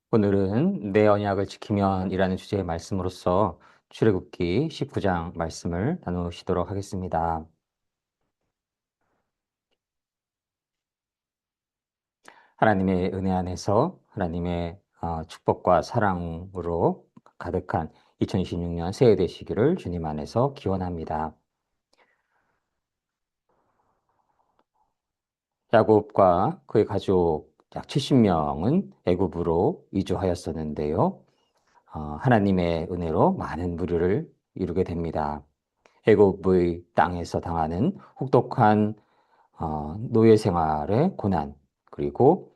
오늘은 내 언약을 지키면이라는 주제의 말씀으로서 출애굽기 19장 말씀을 나누시도록 하겠습니다. 하나님의 은혜 안에서 하나님의 축복과 사랑으로 가득한 2026년 새해 되시기를 주님 안에서 기원합니다. 야곱과 그의 가족 약 70명은 애굽으로 이주하였었는데요. 하나님의 은혜로 많은 무리를 이루게 됩니다. 애굽의 땅에서 당하는 혹독한 노예 생활의 고난, 그리고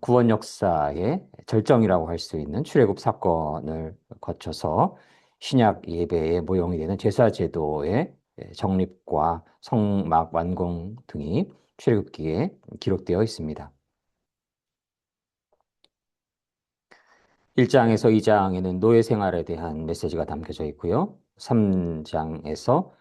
구원 역사의 절정이라고 할 수 있는 출애굽 사건을 거쳐서 신약 예배의 모형이 되는 제사 제도의 정립과 성막 완공 등이 출애굽기에 기록되어 있습니다. 1장에서 2장에는 노예 생활에 대한 메시지가 담겨져 있고요. 3장에서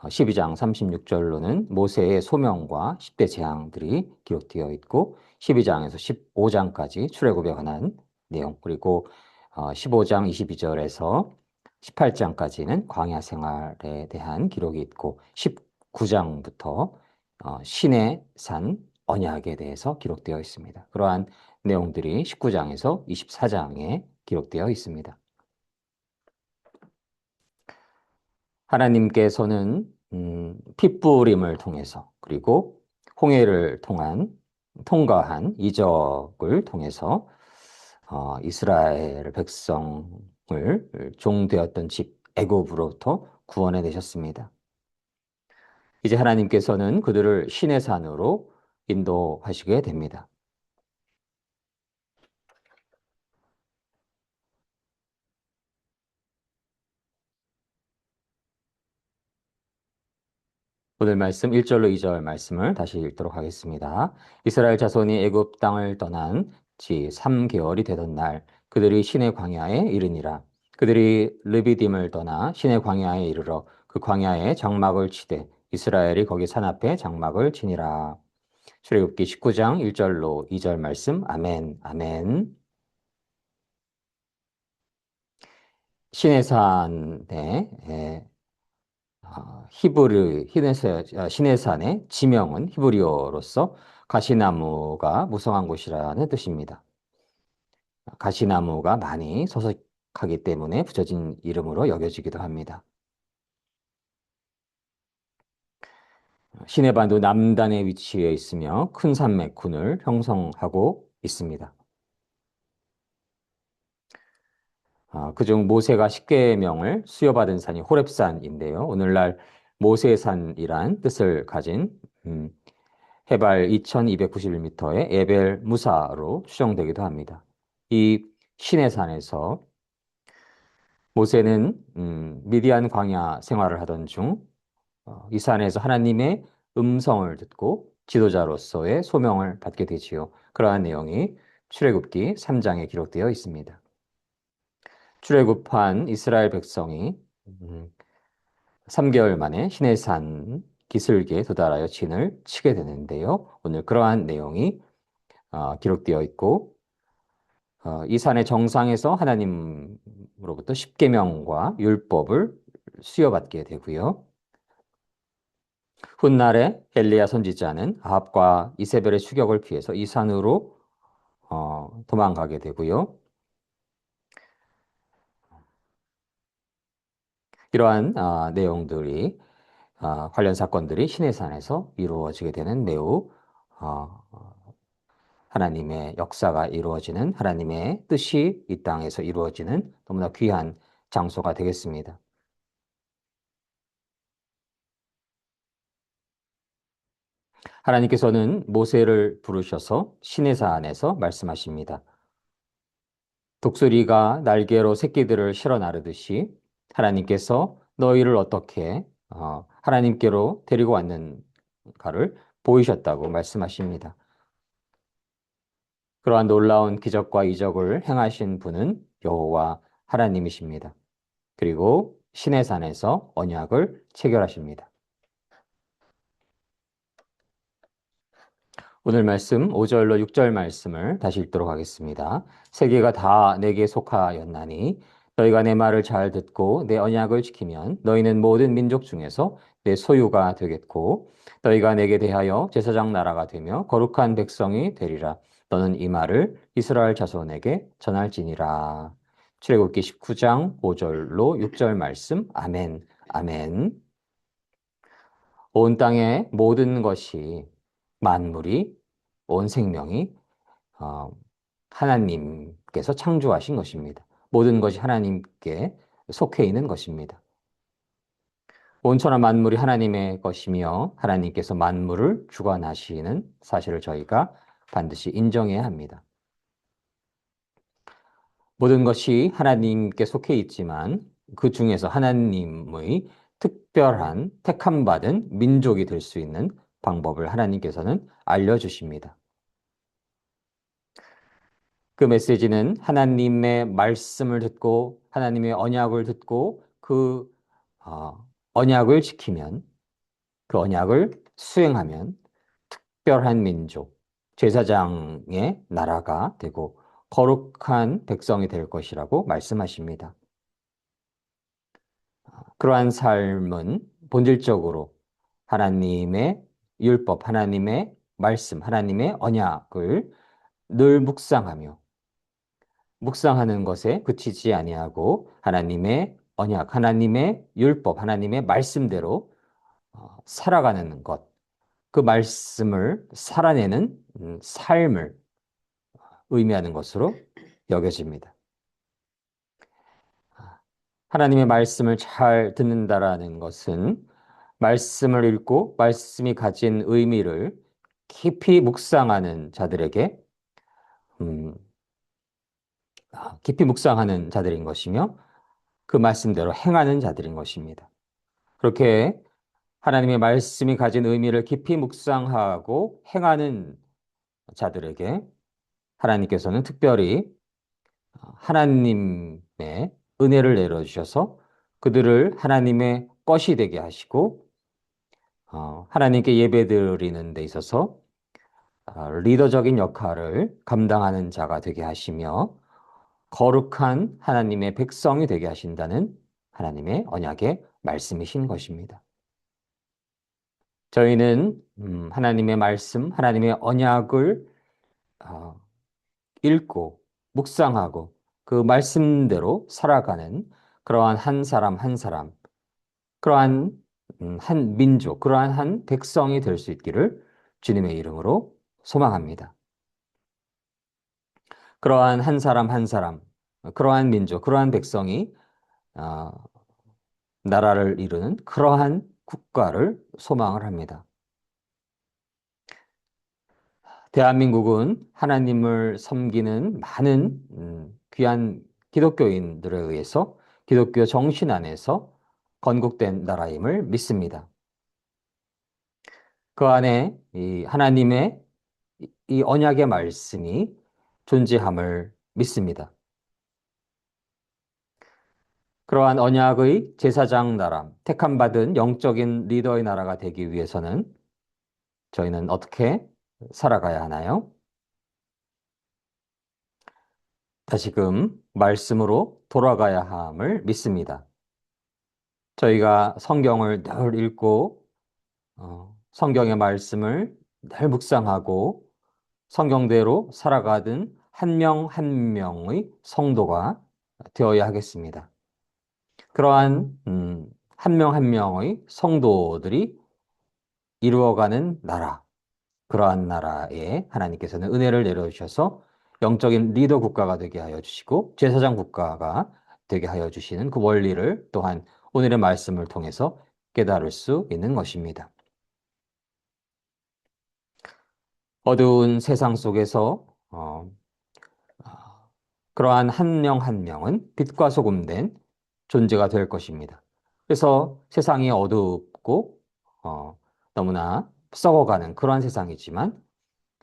12장 36절로는 모세의 소명과 10대 재앙들이 기록되어 있고 12장에서 15장까지 출애굽에 관한 내용, 그리고 15장 22절에서 18장까지는 광야 생활에 대한 기록이 있고 19장부터 신의 산 언약에 대해서 기록되어 있습니다. 그러한 내용들이 19장에서 24장에 기록되어 있습니다. 하나님께서는 핏부림을 통해서, 그리고 홍해를 통과한 이적을 통해서 이스라엘 백성을 종되었던 집 애굽으로부터 구원해 내셨습니다. 이제 하나님께서는 그들을 신의 산으로 인도하시게 됩니다. 오늘 말씀 1절로 2절 말씀을 다시 읽도록 하겠습니다. 이스라엘 자손이 애굽 땅을 떠난 지 3개월이 되던 날 그들이 시내 광야에 이르니라. 그들이 르비딤을 떠나 시내 광야에 이르러 그 광야에 장막을 치되 이스라엘이 거기 산 앞에 장막을 치니라. 출애굽기 19장 1절로 2절 말씀. 아멘. 아멘. 시내산에 시내산의 지명은 히브리어로서 가시나무가 무성한 곳이라는 뜻입니다. 가시나무가 많이 서식하기 때문에 붙여진 이름으로 여겨지기도 합니다. 시내반도 남단에 위치해 있으며 큰 산맥군을 형성하고 있습니다. 그중 모세가 십계명을 수여받은 산이 호렙산인데요. 오늘날 모세산이란 뜻을 가진 해발 2291m의 에벨 무사로 추정되기도 합니다. 이 시내산에서 모세는 미디안 광야 생활을 하던 중 이 산에서 하나님의 음성을 듣고 지도자로서의 소명을 받게 되지요. 그러한 내용이 출애굽기 3장에 기록되어 있습니다. 출애굽한 이스라엘 백성이 3개월 만에 시내산 기슭에 도달하여 진을 치게 되는데요. 오늘 그러한 내용이 기록되어 있고 이 산의 정상에서 하나님으로부터 십계명과 율법을 수여받게 되고요. 훗날에 엘리야 선지자는 아합과 이세벨의 추격을 피해서 이 산으로 도망가게 되고요. 이러한 내용들이 관련 사건들이 시내산에서 이루어지게 되는 매우 어, 하나님의 역사가 이루어지는, 하나님의 뜻이 이 땅에서 이루어지는 너무나 귀한 장소가 되겠습니다. 하나님께서는 모세를 부르셔서 시내산에서 말씀하십니다. 독수리가 날개로 새끼들을 실어 나르듯이 하나님께서 너희를 어떻게 하나님께로 데리고 왔는가를 보이셨다고 말씀하십니다. 그러한 놀라운 기적과 이적을 행하신 분은 여호와 하나님이십니다. 그리고 시내산에서 언약을 체결하십니다. 오늘 말씀 5절로 6절 말씀을 다시 읽도록 하겠습니다. 세계가 다 내게 속하였나니 너희가 내 말을 잘 듣고 내 언약을 지키면 너희는 모든 민족 중에서 내 소유가 되겠고 너희가 내게 대하여 제사장 나라가 되며 거룩한 백성이 되리라. 너는 이 말을 이스라엘 자손에게 전할지니라. 출애굽기 19장 5절로 6절 말씀. 아멘. 아멘. 온 땅의 모든 것이 만물이 온 생명이 어, 하나님께서 창조하신 것입니다. 모든 것이 하나님께 속해 있는 것입니다. 온천하 만물이 하나님의 것이며 하나님께서 만물을 주관하시는 사실을 저희가 반드시 인정해야 합니다. 모든 것이 하나님께 속해 있지만 그 중에서 하나님의 특별한 택함받은 민족이 될 수 있는 방법을 하나님께서는 알려주십니다. 그 메시지는 하나님의 말씀을 듣고 하나님의 언약을 듣고 그 언약을 지키면 그 언약을 수행하면 특별한 민족, 제사장의 나라가 되고 거룩한 백성이 될 것이라고 말씀하십니다. 그러한 삶은 본질적으로 하나님의 율법, 하나님의 말씀, 하나님의 언약을 늘 묵상하는 것에 그치지 아니하고 하나님의 언약, 하나님의 율법, 하나님의 말씀대로 살아가는 것, 그 말씀을 살아내는 삶을 의미하는 것으로 여겨집니다. 하나님의 말씀을 잘 듣는다라는 것은 말씀을 읽고 말씀이 가진 의미를 깊이 묵상하는 자들에게 깊이 묵상하는 자들인 것이며 그 말씀대로 행하는 자들인 것입니다. 그렇게 하나님의 말씀이 가진 의미를 깊이 묵상하고 행하는 자들에게 하나님께서는 특별히 하나님의 은혜를 내려주셔서 그들을 하나님의 것이 되게 하시고 하나님께 예배드리는 데 있어서 리더적인 역할을 감당하는 자가 되게 하시며 거룩한 하나님의 백성이 되게 하신다는 하나님의 언약의 말씀이신 것입니다. 저희는 하나님의 말씀, 하나님의 언약을 읽고 묵상하고 그 말씀대로 살아가는 그러한 한 사람 한 사람, 그러한 한 민족, 그러한 한 백성이 될 수 있기를 주님의 이름으로 소망합니다. 그러한 한 사람 한 사람, 그러한 민족, 그러한 백성이 나라를 이루는 그러한 국가를 소망을 합니다. 대한민국은 하나님을 섬기는 많은 귀한 기독교인들에 의해서 기독교 정신 안에서 건국된 나라임을 믿습니다. 그 안에 이 하나님의 이 언약의 말씀이 존재함을 믿습니다. 그러한 언약의 제사장 나라, 택함받은 영적인 리더의 나라가 되기 위해서는 저희는 어떻게 살아가야 하나요? 다시금 말씀으로 돌아가야 함을 믿습니다. 저희가 성경을 늘 읽고 성경의 말씀을 늘 묵상하고 성경대로 살아가던 한 명 한 명의 성도가 되어야 하겠습니다. 그러한 한 명 한 명의 성도들이 이루어가는 나라, 그러한 나라에 하나님께서는 은혜를 내려주셔서 영적인 리더 국가가 되게 하여 주시고 제사장 국가가 되게 하여 주시는 그 원리를 또한 오늘의 말씀을 통해서 깨달을 수 있는 것입니다. 어두운 세상 속에서 그러한 한 명 한 명은 빛과 소금된 존재가 될 것입니다. 그래서 세상이 어둡고 너무나 썩어가는 그러한 세상이지만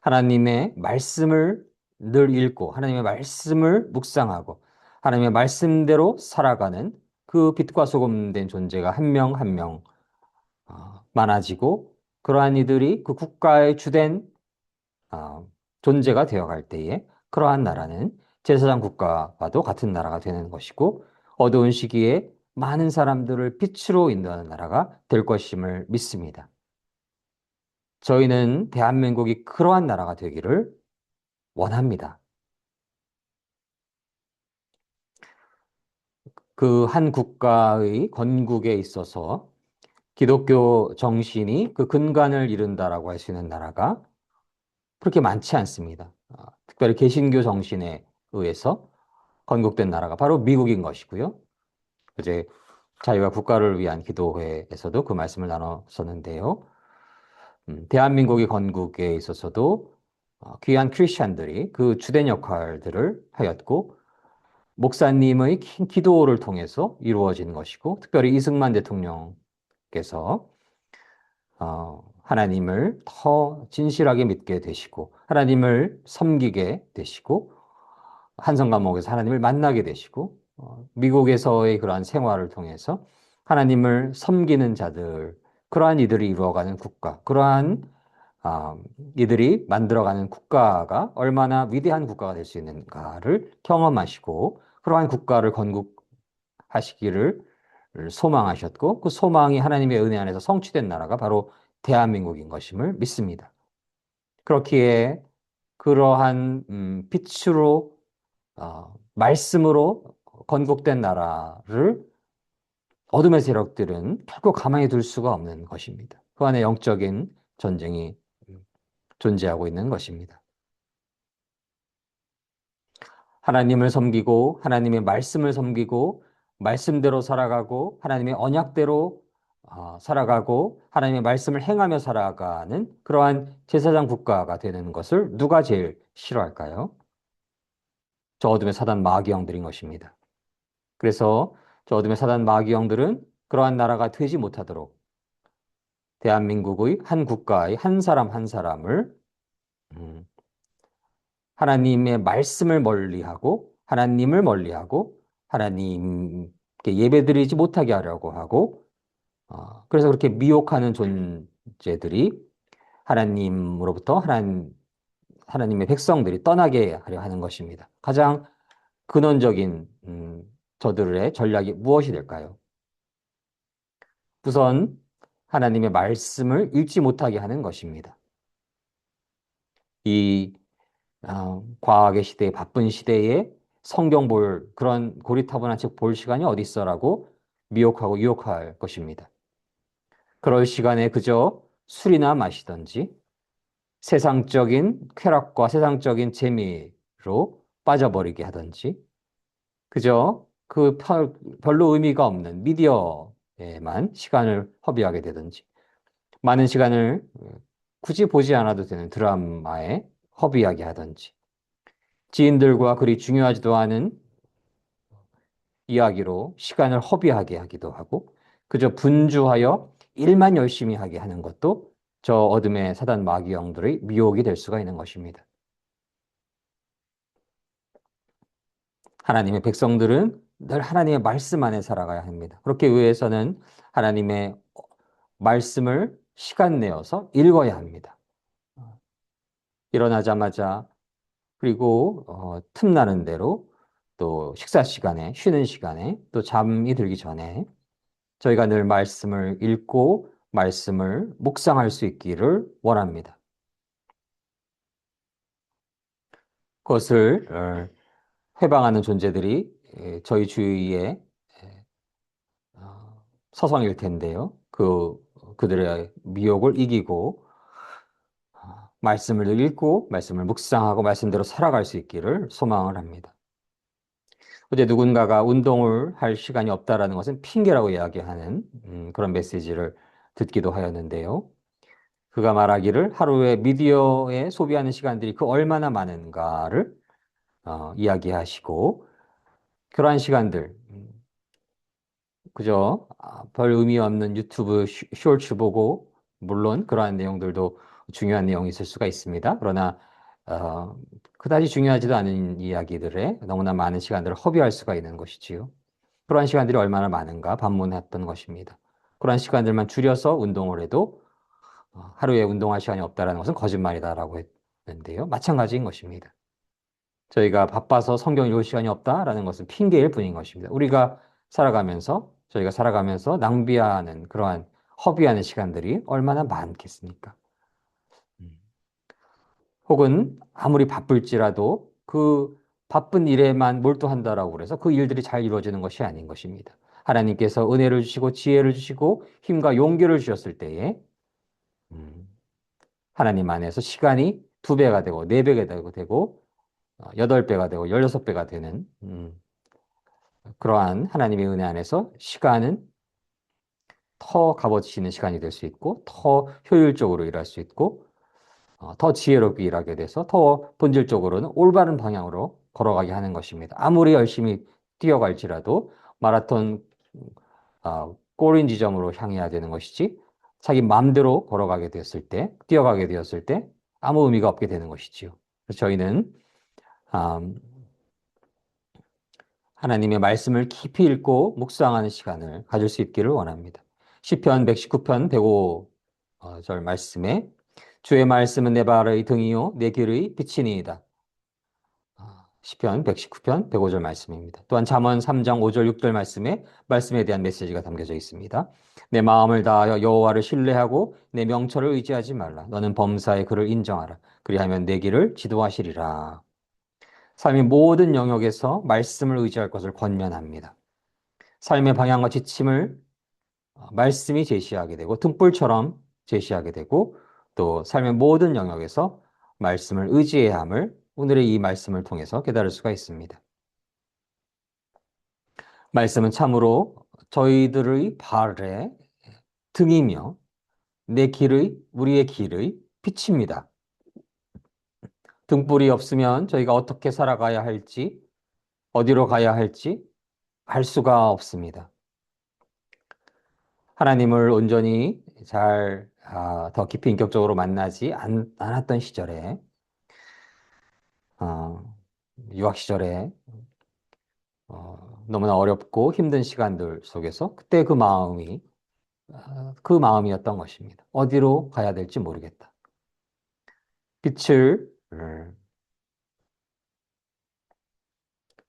하나님의 말씀을 늘 읽고 하나님의 말씀을 묵상하고 하나님의 말씀대로 살아가는 그 빛과 소금된 존재가 한 명 한 명 많아지고 그러한 이들이 그 국가의 주된 어, 존재가 되어갈 때에 그러한 나라는 제사장 국가와도 같은 나라가 되는 것이고 어두운 시기에 많은 사람들을 빛으로 인도하는 나라가 될 것임을 믿습니다. 저희는 대한민국이 그러한 나라가 되기를 원합니다. 그 한 국가의 건국에 있어서 기독교 정신이 그 근간을 이룬다라고 할 수 있는 나라가 그렇게 많지 않습니다. 특별히 개신교 정신에 의해서 건국된 나라가 바로 미국인 것이고요. 이제 자유와 국가를 위한 기도회에서도 그 말씀을 나눴었는데요. 대한민국의 건국에 있어서도 귀한 크리스찬들이 그 주된 역할들을 하였고 목사님의 긴 기도를 통해서 이루어진 것이고 특별히 이승만 대통령께서 하나님을 더 진실하게 믿게 되시고 하나님을 섬기게 되시고 한성 감옥에서 하나님을 만나게 되시고 미국에서의 그러한 생활을 통해서 하나님을 섬기는 자들 그러한 이들이 이루어가는 국가 그러한 이들이 만들어가는 국가가 얼마나 위대한 국가가 될 수 있는가를 경험하시고 그러한 국가를 건국하시기를 소망하셨고 그 소망이 하나님의 은혜 안에서 성취된 나라가 바로 대한민국인 것임을 믿습니다. 그렇기에 그러한 빛으로 말씀으로 건국된 나라를 어둠의 세력들은 결코 가만히 둘 수가 없는 것입니다. 그 안에 영적인 전쟁이 존재하고 있는 것입니다. 하나님을 섬기고 하나님의 말씀을 섬기고 말씀대로 살아가고 하나님의 언약대로 살아가고 하나님의 말씀을 행하며 살아가는 그러한 제사장 국가가 되는 것을 누가 제일 싫어할까요? 저 어둠의 사단 마귀 영들인 것입니다. 그래서 저 어둠의 사단 마귀 영들은 그러한 나라가 되지 못하도록 대한민국의 한 국가의 한 사람 한 사람을 음, 하나님의 말씀을 멀리하고 하나님을 멀리하고 하나님께 예배드리지 못하게 하려고 하고 그래서 그렇게 미혹하는 존재들이 하나님으로부터 하나님의 백성들이 떠나게 하려 하는 것입니다. 가장 근원적인 저들의 전략이 무엇이 될까요? 우선 하나님의 말씀을 읽지 못하게 하는 것입니다. 이 과학의 시대에 바쁜 시대에 성경 볼 그런 고리타분한 책 볼 시간이 어디 있어라고 미혹하고 유혹할 것입니다. 그럴 시간에 그저 술이나 마시던지 세상적인 쾌락과 세상적인 재미로 빠져버리게 하던지 그저 별로 의미가 없는 미디어에만 시간을 허비하게 되든지 많은 시간을 굳이 보지 않아도 되는 드라마에 허비하게 하든지 지인들과 그리 중요하지도 않은 이야기로 시간을 허비하게 하기도 하고 그저 분주하여 일만 열심히 하게 하는 것도 저 어둠의 사단 마귀 영들의 미혹이 될 수가 있는 것입니다. 하나님의 백성들은 늘 하나님의 말씀 안에 살아가야 합니다. 그렇게 위해서는 하나님의 말씀을 시간 내어서 읽어야 합니다. 일어나자마자 그리고 틈나는 대로 또 식사 시간에 쉬는 시간에 또 잠이 들기 전에 저희가 늘 말씀을 읽고 말씀을 묵상할 수 있기를 원합니다. 그것을 회방하는 존재들이 저희 주위에 서성일 텐데요. 그들의 미혹을 이기고 말씀을 읽고 말씀을 묵상하고 말씀대로 살아갈 수 있기를 소망을 합니다. 어제 누군가가 운동을 할 시간이 없다라는 것은 핑계라고 이야기하는 그런 메시지를 듣기도 하였는데요. 그가 말하기를 하루에 미디어에 소비하는 시간들이 그 얼마나 많은가를 이야기하시고 그러한 시간들 그저 별 의미 없는 유튜브 쇼츠 보고 물론 그러한 내용들도 중요한 내용이 있을 수가 있습니다. 그러나 그다지 중요하지도 않은 이야기들에 너무나 많은 시간들을 허비할 수가 있는 것이지요. 그러한 시간들이 얼마나 많은가 반문했던 것입니다. 그러한 시간들만 줄여서 운동을 해도 하루에 운동할 시간이 없다라는 것은 거짓말이다라고 있는데요. 마찬가지인 것입니다. 저희가 바빠서 성경 읽을 시간이 없다라는 것은 핑계일 뿐인 것입니다. 저희가 살아가면서 낭비하는 그러한 허비하는 시간들이 얼마나 많겠습니까? 음. 혹은 아무리 바쁠지라도 그 바쁜 일에만 몰두한다라고 그래서 그 일들이 잘 이루어지는 것이 아닌 것입니다. 하나님께서 은혜를 주시고 지혜를 주시고 힘과 용기를 주셨을 때에 음, 하나님 안에서 시간이 두 배가 되고 네 배가 되고 여덟 배가 되고 16배가 되는 그러한 하나님의 은혜 안에서 시간은 더 값어치는 시간이 될 수 있고 더 효율적으로 일할 수 있고 더 지혜롭게 일하게 돼서 더 본질적으로는 올바른 방향으로 걸어가게 하는 것입니다. 아무리 열심히 뛰어갈지라도 마라톤 골인 지점으로 향해야 되는 것이지 자기 마음대로 걸어가게 되었을 때, 뛰어가게 되었을 때 아무 의미가 없게 되는 것이지요. 그래서 저희는 음, 하나님의 말씀을 깊이 읽고 묵상하는 시간을 가질 수 있기를 원합니다. 시편 119편 105절 말씀에 주의 말씀은 내 발의 등이요 내 길의 빛이니이다. 시편 119편 105절 말씀입니다. 또한 잠언 3장 5절 6절 말씀에 대한 메시지가 담겨져 있습니다. 내 마음을 다하여 여호와를 신뢰하고 내 명철을 의지하지 말라. 너는 범사의 그를 인정하라. 그리하면 내 길을 지도하시리라. 삶의 모든 영역에서 말씀을 의지할 것을 권면합니다. 삶의 방향과 지침을 말씀이 제시하게 되고 등불처럼 제시하게 되고 또 삶의 모든 영역에서 말씀을 의지해야 함을 오늘의 이 말씀을 통해서 깨달을 수가 있습니다. 말씀은 참으로 저희들의 발의 등이며 우리의 길의 빛입니다. 등불이 없으면 저희가 어떻게 살아가야 할지, 어디로 가야 할지 알 수가 없습니다. 하나님을 온전히 더 깊이 인격적으로 만나지 않았던 시절에, 어, 유학 시절에, 너무나 어렵고 힘든 시간들 속에서 그때 그 마음이었던 것입니다. 어디로 가야 될지 모르겠다. 빛을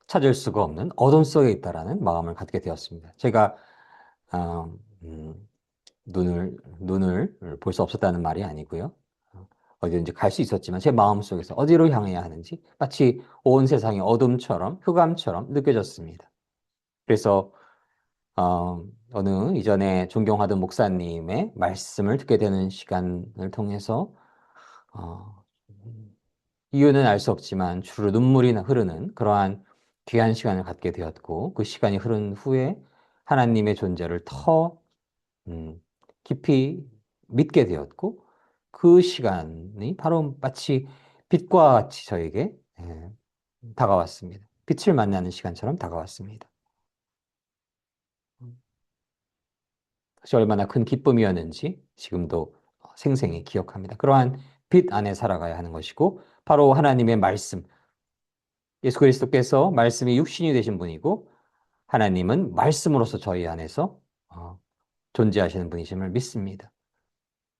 찾을 수가 없는 어둠 속에 있다라는 마음을 갖게 되었습니다. 제가, 어, 음, 눈을 볼 수 없었다는 말이 아니고요. 어디든지 갈 수 있었지만 제 마음속에서 어디로 향해야 하는지 마치 온 세상이 어둠처럼 흑암처럼 느껴졌습니다. 그래서 어느 이전에 존경하던 목사님의 말씀을 듣게 되는 시간을 통해서 어, 이유는 알 수 없지만 주로 눈물이 흐르는 그러한 귀한 시간을 갖게 되었고 그 시간이 흐른 후에 하나님의 존재를 더 음, 깊이 믿게 되었고 그 시간이 바로 마치 빛과 같이 저에게 다가왔습니다. 빛을 만나는 시간처럼 다가왔습니다. 그것이 얼마나 큰 기쁨이었는지 지금도 생생히 기억합니다. 그러한 빛 안에 살아가야 하는 것이고 바로 하나님의 말씀, 예수 그리스도께서 말씀이 육신이 되신 분이고 하나님은 말씀으로서 저희 안에서 존재하시는 분이심을 믿습니다.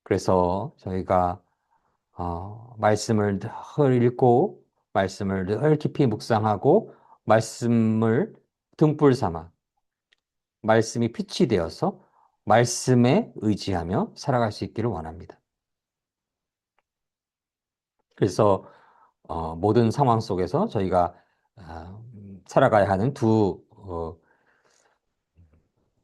그래서 저희가 말씀을 늘 읽고 말씀을 늘 깊이 묵상하고 말씀을 등불 삼아 말씀이 빛이 되어서 말씀에 의지하며 살아갈 수 있기를 원합니다. 그래서 모든 상황 속에서 저희가 살아가야 하는 두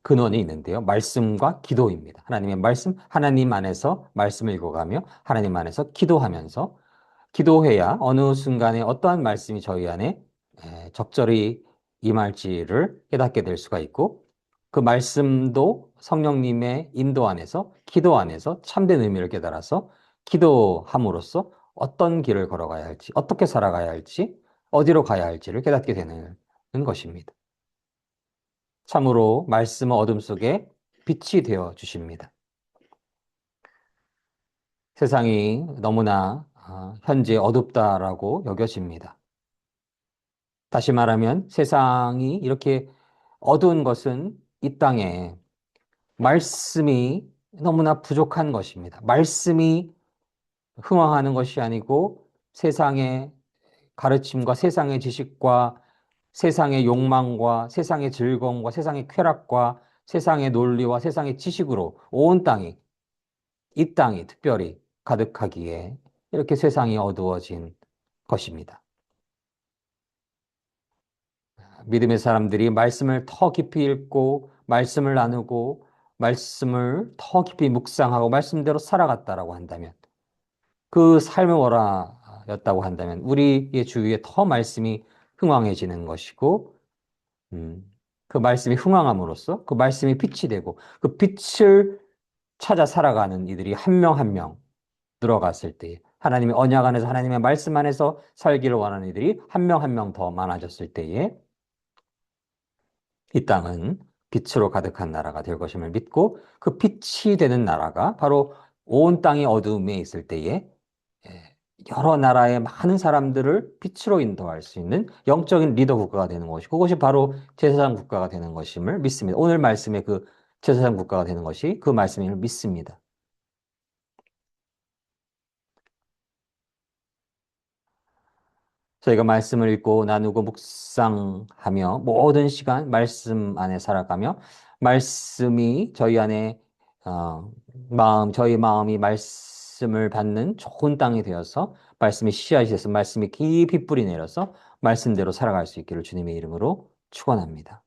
근원이 있는데요. 말씀과 기도입니다. 하나님의 말씀, 하나님 안에서 말씀을 읽어가며 하나님 안에서 기도하면서 기도해야 어느 순간에 어떠한 말씀이 저희 안에 적절히 임할지를 깨닫게 될 수가 있고 그 말씀도 성령님의 인도 안에서 기도 안에서 참된 의미를 깨달아서 기도함으로써 어떤 길을 걸어가야 할지 어떻게 살아가야 할지 어디로 가야 할지를 깨닫게 되는 것입니다. 참으로 말씀은 어둠 속에 빛이 되어 주십니다. 세상이 너무나 현재 어둡다라고 여겨집니다. 다시 말하면 세상이 이렇게 어두운 것은 이 땅에 말씀이 너무나 부족한 것입니다. 말씀이 흥황하는 것이 아니고 세상의 가르침과 세상의 지식과 세상의 욕망과 세상의 즐거움과 세상의 쾌락과 세상의 논리와 세상의 지식으로 온 땅이, 이 땅이 특별히 가득하기에 이렇게 세상이 어두워진 것입니다. 믿음의 사람들이 말씀을 더 깊이 읽고 말씀을 나누고 말씀을 더 깊이 묵상하고 말씀대로 살아갔다라고 한다면 그 삶의 원화였다고 한다면 우리의 주위에 더 말씀이 흥왕해지는 것이고 그 말씀이 흥왕함으로써 그 말씀이 빛이 되고 그 빛을 찾아 살아가는 이들이 한 명 한 명 들어갔을 때 하나님의 언약 안에서 하나님의 말씀 안에서 살기를 원하는 이들이 한 명 한 명 더 많아졌을 때에 이 땅은 빛으로 가득한 나라가 될 것임을 믿고 그 빛이 되는 나라가 바로 온 땅이 어두움에 있을 때에 예, 여러 나라의 많은 사람들을 빛으로 인도할 수 있는 영적인 리더 국가가 되는 것이 그것이 바로 제사장 국가가 되는 것임을 믿습니다. 오늘 말씀의 그 제사장 국가가 되는 것이 그 말씀임을 믿습니다. 저희가 말씀을 읽고 나누고 묵상하며 모든 시간 말씀 안에 살아가며 말씀이 저희 안에 저희 마음이 말씀을 받는 좋은 땅이 되어서 말씀이 씨앗이 돼서 말씀이 깊이 뿌리 내려서 말씀대로 살아갈 수 있기를 주님의 이름으로 축원합니다.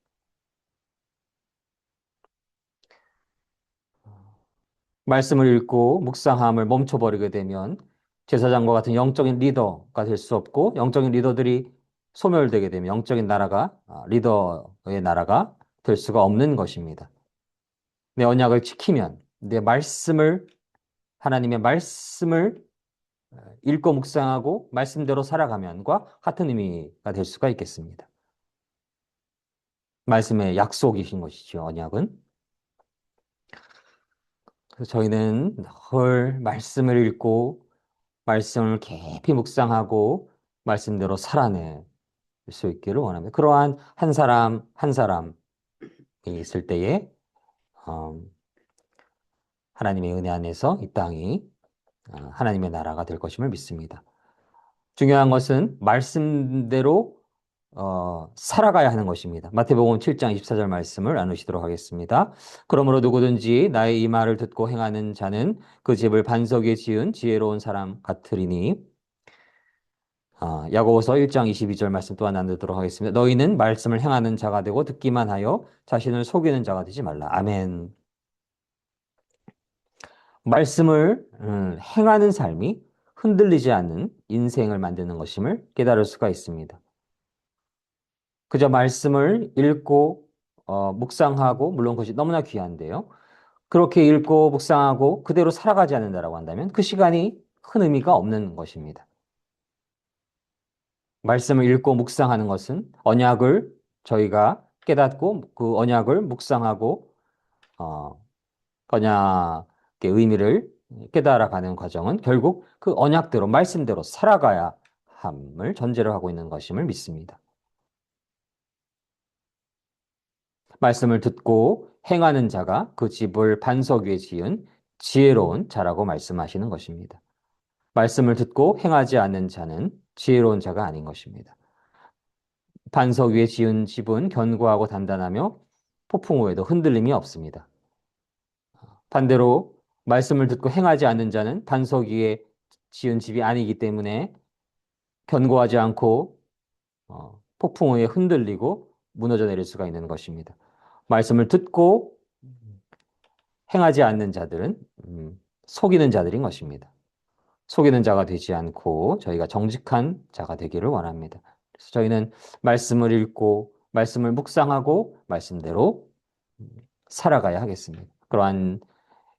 말씀을 읽고 묵상함을 멈춰버리게 되면 제사장과 같은 영적인 리더가 될 수 없고 영적인 리더들이 소멸되게 되면 영적인 나라가 리더의 나라가 될 수가 없는 것입니다. 내 언약을 지키면 내 말씀을 하나님의 말씀을 읽고 묵상하고 말씀대로 살아가면과 같은 의미가 될 수가 있겠습니다. 말씀의 약속이신 것이죠, 언약은. 그래서 저희는 늘 말씀을 읽고 말씀을 깊이 묵상하고 말씀대로 살아낼 수 있기를 원합니다. 그러한 한 사람 한 사람이 있을 때에 어, 하나님의 은혜 안에서 이 땅이 하나님의 나라가 될 것임을 믿습니다. 중요한 것은 말씀대로 살아가야 하는 것입니다. 마태복음 7장 24절 말씀을 나누시도록 하겠습니다. 그러므로 누구든지 나의 이 말을 듣고 행하는 자는 그 집을 반석 위에 지은 지혜로운 사람 같으리니 야고보서 1장 22절 말씀 또한 나누도록 하겠습니다. 너희는 말씀을 행하는 자가 되고 듣기만 하여 자신을 속이는 자가 되지 말라. 아멘. 말씀을 행하는 삶이 흔들리지 않는 인생을 만드는 것임을 깨달을 수가 있습니다. 그저 말씀을 읽고 묵상하고 물론 그것이 너무나 귀한데요. 그렇게 읽고 묵상하고 그대로 살아가지 않는다라고 한다면 그 시간이 큰 의미가 없는 것입니다. 말씀을 읽고 묵상하는 것은 언약을 저희가 깨닫고 그 언약을 묵상하고 어, 언약의 의미를 깨달아가는 과정은 결국 그 언약대로 말씀대로 살아가야 함을 전제로 하고 있는 것임을 믿습니다. 말씀을 듣고 행하는 자가 그 집을 반석 위에 지은 지혜로운 자라고 말씀하시는 것입니다. 말씀을 듣고 행하지 않는 자는 지혜로운 자가 아닌 것입니다. 반석 위에 지은 집은 견고하고 단단하며 폭풍 후에도 흔들림이 없습니다. 반대로 말씀을 듣고 행하지 않는 자는 반석 위에 지은 집이 아니기 때문에 견고하지 않고 폭풍 후에 흔들리고 무너져 내릴 수가 있는 것입니다. 말씀을 듣고 행하지 않는 자들은 속이는 자들인 것입니다. 속이는 자가 되지 않고 저희가 정직한 자가 되기를 원합니다. 그래서 저희는 말씀을 읽고 말씀을 묵상하고 말씀대로 살아가야 하겠습니다. 그러한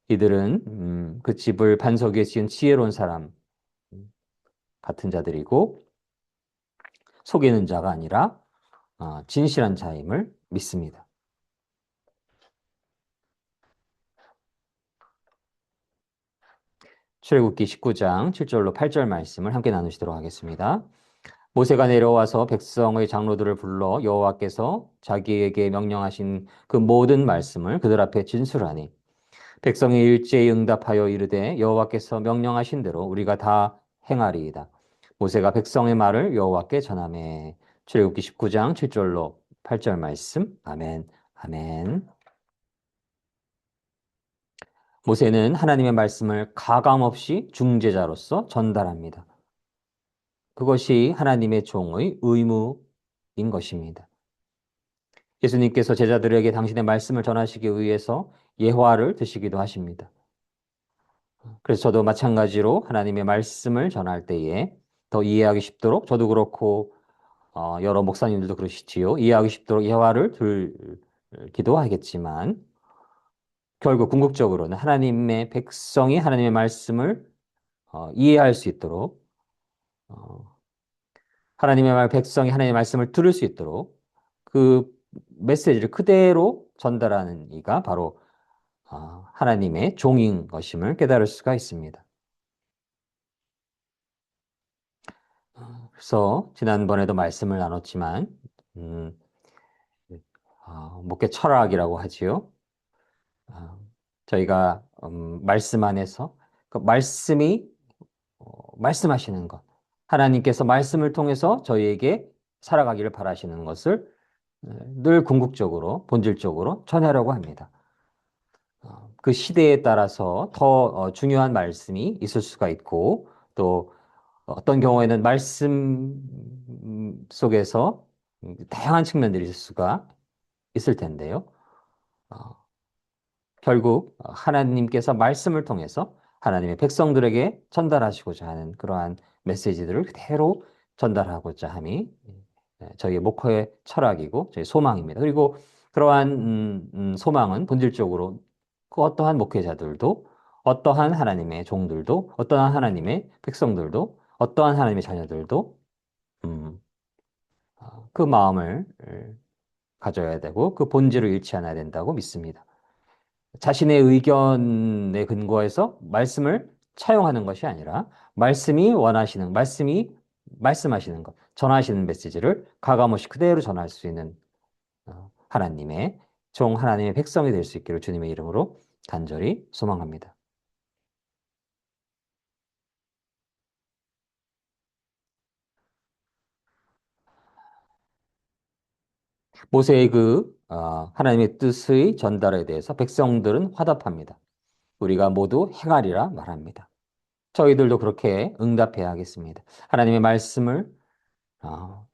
이들은 그 집을 반석 위에 지은 지혜로운 사람 같은 자들이고 속이는 자가 아니라 진실한 자임을 믿습니다. 출애굽기 19장 7절로 8절 말씀을 함께 나누시도록 하겠습니다. 모세가 내려와서 백성의 장로들을 불러 여호와께서 자기에게 명령하신 그 모든 말씀을 그들 앞에 진술하니 백성이 일제히 응답하여 이르되 여호와께서 명령하신 대로 우리가 다 행하리이다. 모세가 백성의 말을 여호와께 전하매. 출애굽기 19장 7절로 8절 말씀. 아멘. 아멘. 모세는 하나님의 말씀을 가감없이 중재자로서 전달합니다. 그것이 하나님의 종의 의무인 것입니다. 예수님께서 제자들에게 당신의 말씀을 전하시기 위해서 예화를 드시기도 하십니다. 그래서 저도 마찬가지로 하나님의 말씀을 전할 때에 더 이해하기 쉽도록 저도 그렇고 여러 목사님들도 그러시지요. 이해하기 쉽도록 예화를 들기도 하겠지만 결국 궁극적으로는 하나님의 백성이 하나님의 말씀을 이해할 수 있도록 어, 백성이 하나님의 말씀을 들을 수 있도록 그 메시지를 그대로 전달하는 이가 바로 하나님의 종인 것임을 깨달을 수가 있습니다. 그래서 지난번에도 말씀을 나눴지만 음, 목회 철학이라고 하지요. 아, 저희가 말씀 안에서 그 말씀이 말씀하시는 것, 하나님께서 말씀을 통해서 저희에게 살아가기를 바라시는 것을 늘 궁극적으로, 본질적으로 전하려고 합니다. 그 시대에 따라서 더 중요한 말씀이 있을 수가 있고, 또 어떤 경우에는 말씀 속에서 다양한 측면들이 있을 수가 있을 텐데요. 어, 결국 하나님께서 말씀을 통해서 하나님의 백성들에게 전달하시고자 하는 그러한 메시지들을 그대로 전달하고자 함이 저희의 목표의 철학이고 저희 소망입니다. 그리고 그러한 소망은 본질적으로 그 어떠한 목회자들도 어떠한 하나님의 종들도 어떠한 하나님의 백성들도 어떠한 하나님의 자녀들도 음, 그 마음을 가져야 되고 그 본질을 잃지 않아야 된다고 믿습니다. 자신의 의견에 근거해서 말씀을 차용하는 것이 아니라 말씀이 말씀하시는 것, 전하시는 메시지를 가감없이 그대로 전할 수 있는 하나님의 하나님의 백성이 될 수 있기를 주님의 이름으로 간절히 소망합니다. 모세의 하나님의 뜻의 전달에 대해서 백성들은 화답합니다. 우리가 모두 행하리라 말합니다. 저희들도 그렇게 응답해야 하겠습니다. 하나님의 말씀을 어,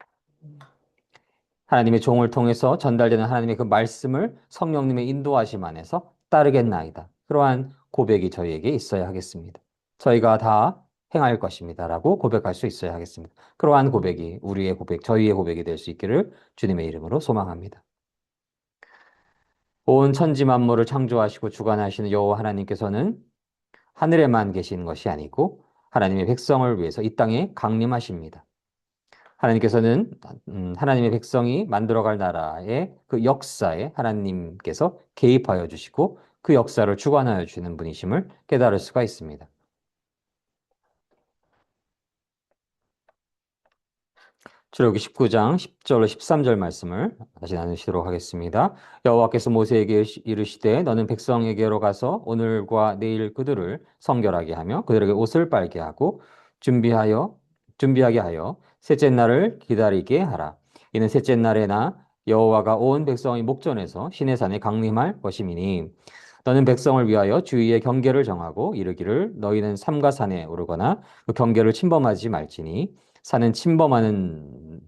하나님의 종을 통해서 전달되는 하나님의 그 말씀을 성령님의 인도하심 안에서 따르겠나이다. 그러한 고백이 저희에게 있어야 하겠습니다. 저희가 다 행할 것입니다라고 고백할 수 있어야 하겠습니다. 그러한 고백이 우리의 고백, 저희의 고백이 될 수 있기를 주님의 이름으로 소망합니다. 온 천지 만물을 창조하시고 주관하시는 여호와 하나님께서는 하늘에만 계시는 것이 아니고 하나님의 백성을 위해서 이 땅에 강림하십니다. 하나님께서는 하나님의 백성이 만들어갈 나라의 그 역사에 하나님께서 개입하여 주시고 그 역사를 주관하여 주는 분이심을 깨달을 수가 있습니다. 출애굽기 19장 10절로 13절 말씀을 다시 나누시도록 하겠습니다. 여호와께서 모세에게 이르시되 너는 백성에게로 가서 오늘과 내일 그들을 성결하게 하며 그들에게 옷을 빨게 하고 준비하게 하여 셋째 날을 기다리게 하라. 이는 셋째 날에 나 여호와가 온 백성의 목전에서 시내산에 강림할 것임이니 너는 백성을 위하여 주위의 경계를 정하고 이르기를 너희는 삼가 산에 오르거나 그 경계를 침범하지 말지니 산을 침범하는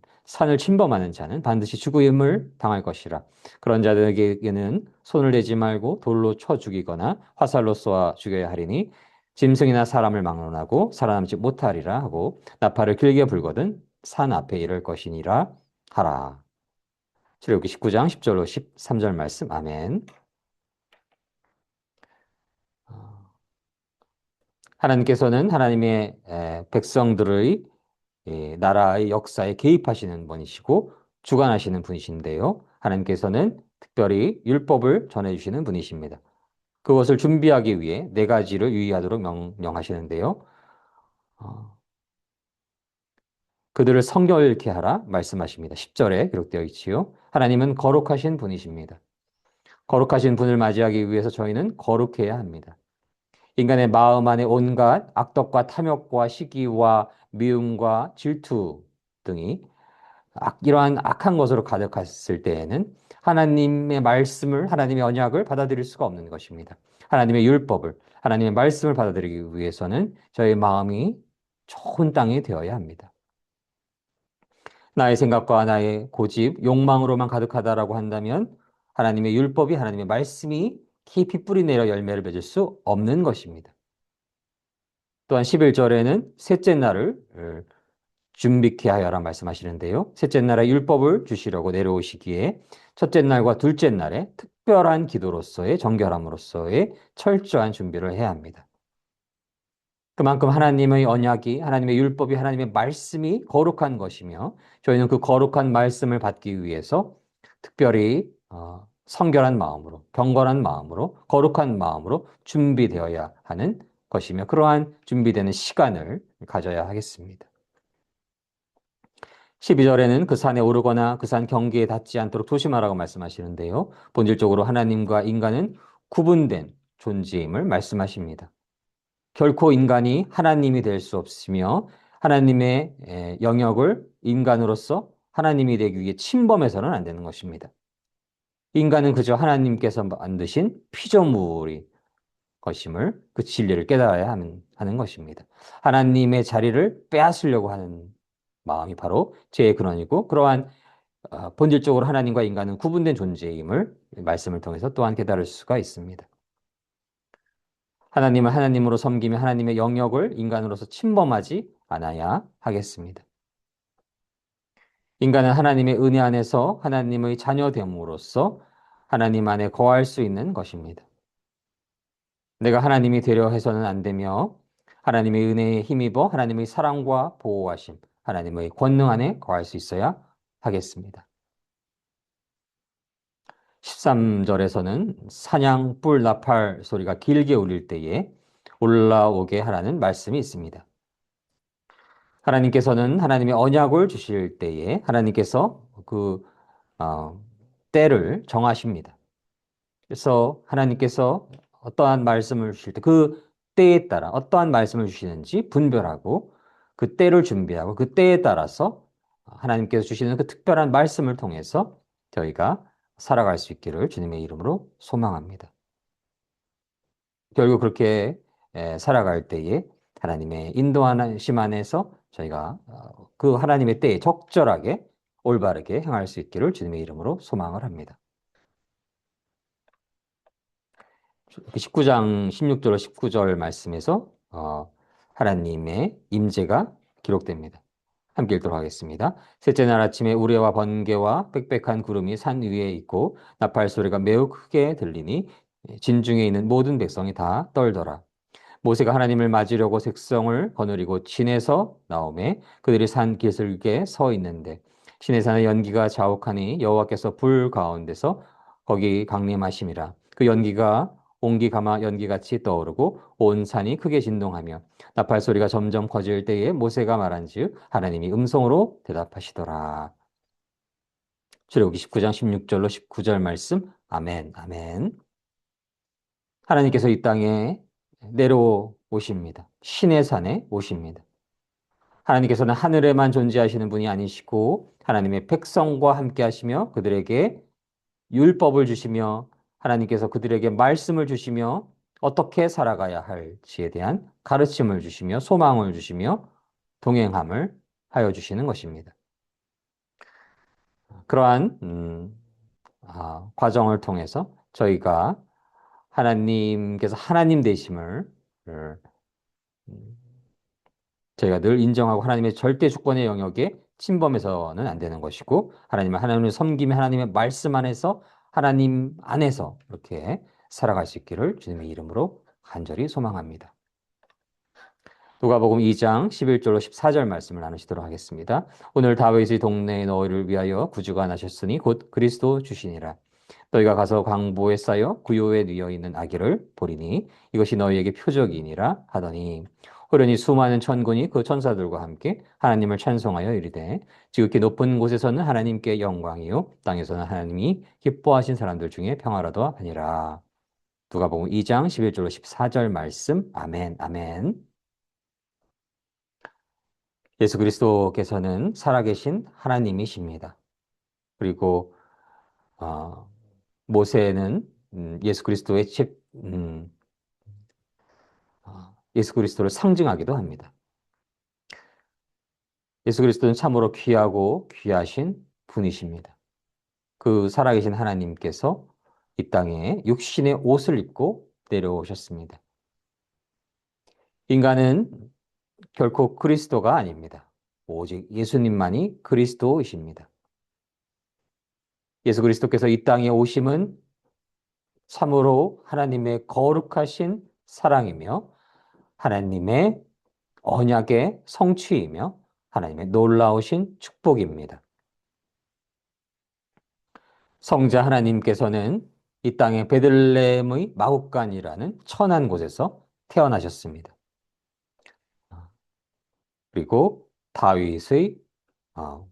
자는 반드시 죽음을 당할 것이라. 그런 자들에게는 손을 대지 말고 돌로 쳐 죽이거나 화살로 쏘아 죽여야 하리니 짐승이나 사람을 막론하고 살아남지 못하리라 하고 나팔을 길게 불거든 산 앞에 이를 것이니라 하라. 출애굽기 19장 10절로 13절 말씀. 아멘. 하나님께서는 하나님의 백성들의 나라의 역사에 개입하시는 분이시고 주관하시는 분이신데요. 하나님께서는 특별히 율법을 전해주시는 분이십니다. 그것을 준비하기 위해 네 가지를 유의하도록 명령하시는데요. 어, 그들을 성결케 하라 말씀하십니다. 10절에 기록되어 있지요. 하나님은 거룩하신 분이십니다. 거룩하신 분을 맞이하기 위해서 저희는 거룩해야 합니다. 인간의 마음 안에 온갖 악덕과 탐욕과 시기와 미움과 질투 등이 이러한 악한 것으로 가득했을 때에는 하나님의 말씀을, 하나님의 언약을 받아들일 수가 없는 것입니다. 하나님의 율법을, 하나님의 말씀을 받아들이기 위해서는 저희 마음이 좋은 땅이 되어야 합니다. 나의 생각과 나의 고집, 욕망으로만 가득하다라고 한다면 하나님의 율법이, 하나님의 말씀이 깊이 뿌리 내려 열매를 맺을 수 없는 것입니다. 또한 11절에는 셋째 날을 준비케 하여라 말씀하시는데요. 셋째 날에 율법을 주시려고 내려오시기에 첫째 날과 둘째 날에 특별한 기도로서의 정결함으로서의 철저한 준비를 해야 합니다. 그만큼 하나님의 언약이, 하나님의 율법이, 하나님의 말씀이 거룩한 것이며 저희는 그 거룩한 말씀을 받기 위해서 특별히 성결한 마음으로, 경건한 마음으로, 거룩한 마음으로 준비되어야 하는 것이며 그러한 준비되는 시간을 가져야 하겠습니다. 12절에는 그 산에 오르거나 그 산 경계에 닿지 않도록 조심하라고 말씀하시는데요. 본질적으로 하나님과 인간은 구분된 존재임을 말씀하십니다. 결코 인간이 하나님이 될 수 없으며 하나님의 영역을 인간으로서 하나님이 되기 위해 침범해서는 안 되는 것입니다. 인간은 그저 하나님께서 만드신 피조물이 것임을 그 진리를 깨달아야 하는 것입니다. 하나님의 자리를 빼앗으려고 하는 마음이 바로 죄의 근원이고 그러한 본질적으로 하나님과 인간은 구분된 존재임을 말씀을 통해서 또한 깨달을 수가 있습니다. 하나님을 하나님으로 섬기며 하나님의 영역을 인간으로서 침범하지 않아야 하겠습니다. 인간은 하나님의 은혜 안에서 하나님의 자녀됨으로써 하나님 안에 거할 수 있는 것입니다. 내가 하나님이 되려 해서는 안 되며 하나님의 은혜에 힘입어 하나님의 사랑과 보호하심, 하나님의 권능 안에 거할 수 있어야 하겠습니다. 13절에서는 사냥, 뿔, 나팔 소리가 길게 울릴 때에 올라오게 하라는 말씀이 있습니다. 하나님께서는 하나님의 언약을 주실 때에 하나님께서 그 때를 정하십니다. 그래서 하나님께서 어떠한 말씀을 주실 때 그 때에 따라 어떠한 말씀을 주시는지 분별하고 그 때를 준비하고 그 때에 따라서 하나님께서 주시는 그 특별한 말씀을 통해서 저희가 살아갈 수 있기를 주님의 이름으로 소망합니다. 결국 그렇게 살아갈 때에 하나님의 인도하심 안에서 저희가 그 하나님의 때에 적절하게 올바르게 행할 수 있기를 주님의 이름으로 소망을 합니다. 19장 16절 19절 말씀에서 하나님의 임재가 기록됩니다. 함께 읽도록 하겠습니다. 셋째 날 아침에 우레와 번개와 빽빽한 구름이 산 위에 있고 나팔 소리가 매우 크게 들리니 진중에 있는 모든 백성이 다 떨더라. 모세가 하나님을 맞으려고 색성을 거느리고 진에서 나오매 그들이 산 기슭에 서 있는데 신의 산의 연기가 자욱하니 여호와께서 불 가운데서 거기 강림하심이라. 그 연기가 옹기 가마 연기같이 떠오르고 온 산이 크게 진동하며 나팔 소리가 점점 커질 때에 모세가 말한즉 하나님이 음성으로 대답하시더라. 출애굽기 19장 16절로 19절 말씀. 아멘. 아멘. 하나님께서 이 땅에 내려오십니다. 신의 산에 오십니다. 하나님께서는 하늘에만 존재하시는 분이 아니시고 하나님의 백성과 함께 하시며 그들에게 율법을 주시며 하나님께서 그들에게 말씀을 주시며 어떻게 살아가야 할지에 대한 가르침을 주시며 소망을 주시며 동행함을 하여 주시는 것입니다. 그러한 과정을 통해서 저희가 하나님께서 하나님 되심을 저희가 늘 인정하고 하나님의 절대 주권의 영역에 침범해서는 안 되는 것이고 하나님을 섬기며 하나님의 말씀 안에서 하나님 안에서 이렇게 살아갈 수 있기를 주님의 이름으로 간절히 소망합니다. 누가복음 2장 11절로 14절 말씀을 나누시도록 하겠습니다. 오늘 다윗의 동네에 너희를 위하여 구주가 나셨으니 곧 그리스도 주시니라. 너희가 가서 광보에 쌓여 구요에 뉘어 있는 아기를 보리니 이것이 너희에게 표적이니라 하더니 호련히 수많은 천군이 그 천사들과 함께 하나님을 찬송하여 이르되 지극히 높은 곳에서는 하나님께 영광이요 땅에서는 하나님이 기뻐하신 사람들 중에 평화로다 하니라. 누가복음 2장 11절로 14절 말씀. 아멘, 아멘. 예수 그리스도께서는 살아계신 하나님이십니다. 그리고 어, 모세는 예수 그리스도의 예수 그리스도를 상징하기도 합니다. 예수 그리스도는 참으로 귀하고 귀하신 분이십니다. 그 살아계신 하나님께서 이 땅에 육신의 옷을 입고 내려오셨습니다. 인간은 결코 그리스도가 아닙니다. 오직 예수님만이 그리스도이십니다. 예수 그리스도께서 이 땅에 오심은 참으로 하나님의 거룩하신 사랑이며 하나님의 언약의 성취이며 하나님의 놀라우신 축복입니다. 성자 하나님께서는 이 땅의 베들레헴의 마국간이라는 천한 곳에서 태어나셨습니다. 그리고 다윗의 어,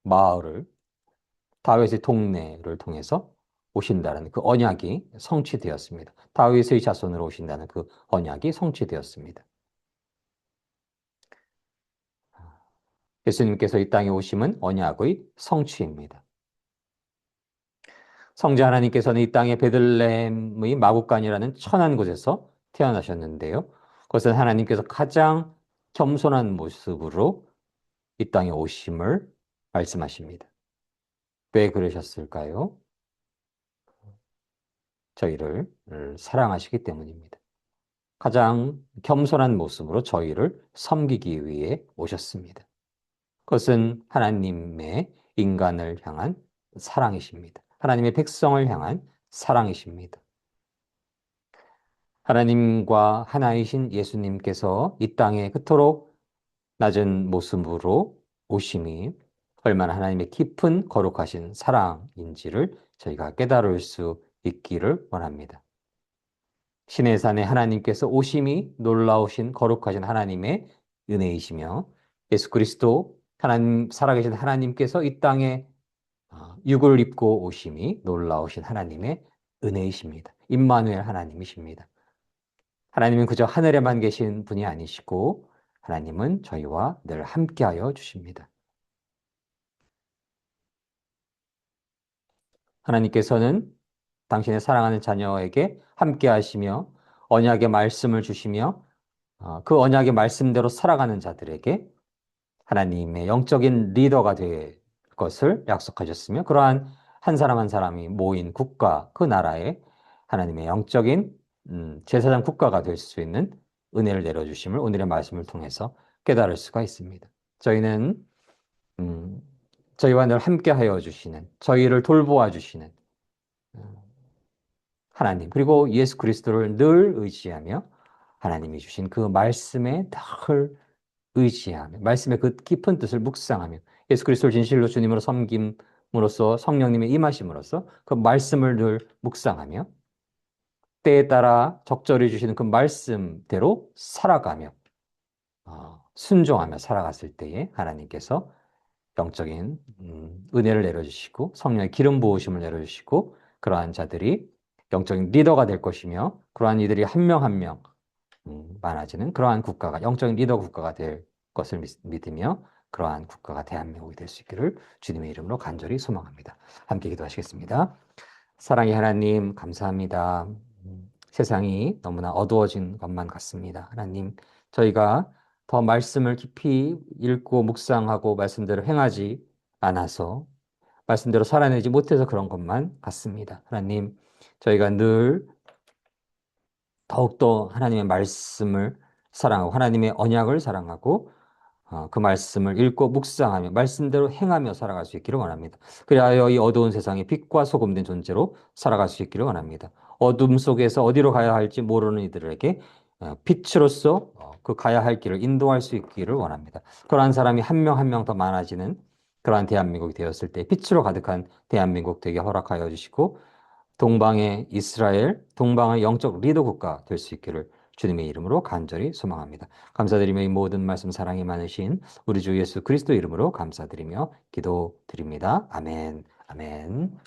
마을을 다윗의 동네를 통해서 오신다는 그 언약이 성취되었습니다. 다윗의 자손으로 오신다는 그 언약이 성취되었습니다. 예수님께서 이 땅에 오심은 언약의 성취입니다. 성자 하나님께서는 이 땅의 베들레헴의 마국간이라는 천한 곳에서 태어나셨는데요. 그것은 하나님께서 가장 겸손한 모습으로 이 땅에 오심을 말씀하십니다. 왜 그러셨을까요? 저희를 사랑하시기 때문입니다. 가장 겸손한 모습으로 저희를 섬기기 위해 오셨습니다. 그것은 하나님의 인간을 향한 사랑이십니다. 하나님의 백성을 향한 사랑이십니다. 하나님과 하나이신 예수님께서 이 땅에 그토록 낮은 모습으로 오심이 얼마나 하나님의 깊은 거룩하신 사랑인지를 저희가 깨달을 수 있기를 원합니다. 신의 산에 하나님께서 오심이 놀라우신 거룩하신 하나님의 은혜이시며 예수 그리스도 하나님 살아계신 하나님께서 이 땅에 육을 입고 오심이 놀라우신 하나님의 은혜이십니다. 임마누엘 하나님이십니다. 하나님은 그저 하늘에만 계신 분이 아니시고 하나님은 저희와 늘 함께하여 주십니다. 하나님께서는 당신의 사랑하는 자녀에게 함께하시며 언약의 말씀을 주시며 그 언약의 말씀대로 살아가는 자들에게 하나님의 영적인 리더가 될 것을 약속하셨으며 그러한 한 사람 한 사람이 모인 국가, 그 나라에 하나님의 영적인 제사장 국가가 될 수 있는 은혜를 내려주심을 오늘의 말씀을 통해서 깨달을 수가 있습니다. 저희는 음, 저희와 늘 함께하여 주시는, 저희를 돌보아 주시는 하나님, 그리고 예수 그리스도를 늘 의지하며 하나님이 주신 그 말씀에 늘 의지하며 말씀의 그 깊은 뜻을 묵상하며 예수 그리스도를 진실로 주님으로 섬김으로써 성령님의 임하심으로써 그 말씀을 늘 묵상하며 때에 따라 적절히 주시는 그 말씀대로 살아가며 순종하며 살아갔을 때에 하나님께서 영적인 은혜를 내려주시고 성령의 기름 부으심을 내려주시고 그러한 자들이 영적인 리더가 될 것이며 그러한 이들이 한 명 한 명 많아지는 그러한 국가가 영적인 리더 국가가 될 것을 믿으며 그러한 국가가 대한민국이 될 수 있기를 주님의 이름으로 간절히 소망합니다. 함께 기도하시겠습니다. 사랑의 하나님 감사합니다. 세상이 너무나 어두워진 것만 같습니다. 하나님 저희가 더 말씀을 깊이 읽고 묵상하고 말씀대로 행하지 않아서 말씀대로 살아내지 못해서 그런 것만 같습니다. 하나님 저희가 늘 더욱더 하나님의 말씀을 사랑하고 하나님의 언약을 사랑하고 그 말씀을 읽고 묵상하며 말씀대로 행하며 살아갈 수 있기를 원합니다. 그리하여 이 어두운 세상에 빛과 소금된 존재로 살아갈 수 있기를 원합니다. 어둠 속에서 어디로 가야 할지 모르는 이들에게 빛으로서 그 가야 할 길을 인도할 수 있기를 원합니다. 그러한 사람이 한 명 한 명 더 많아지는 그러한 대한민국이 되었을 때 빛으로 가득한 대한민국 되게 허락하여 주시고 동방의 이스라엘, 동방의 영적 리더 국가 될 수 있기를 주님의 이름으로 간절히 소망합니다. 감사드리며 이 모든 말씀 사랑이 많으신 우리 주 예수 그리스도 이름으로 감사드리며 기도드립니다. 아멘, 아멘.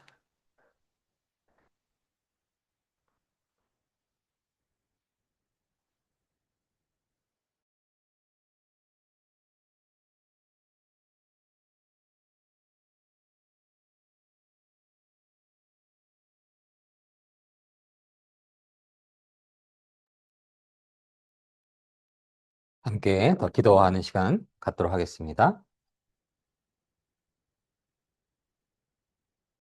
함께 더 기도하는 시간 갖도록 하겠습니다.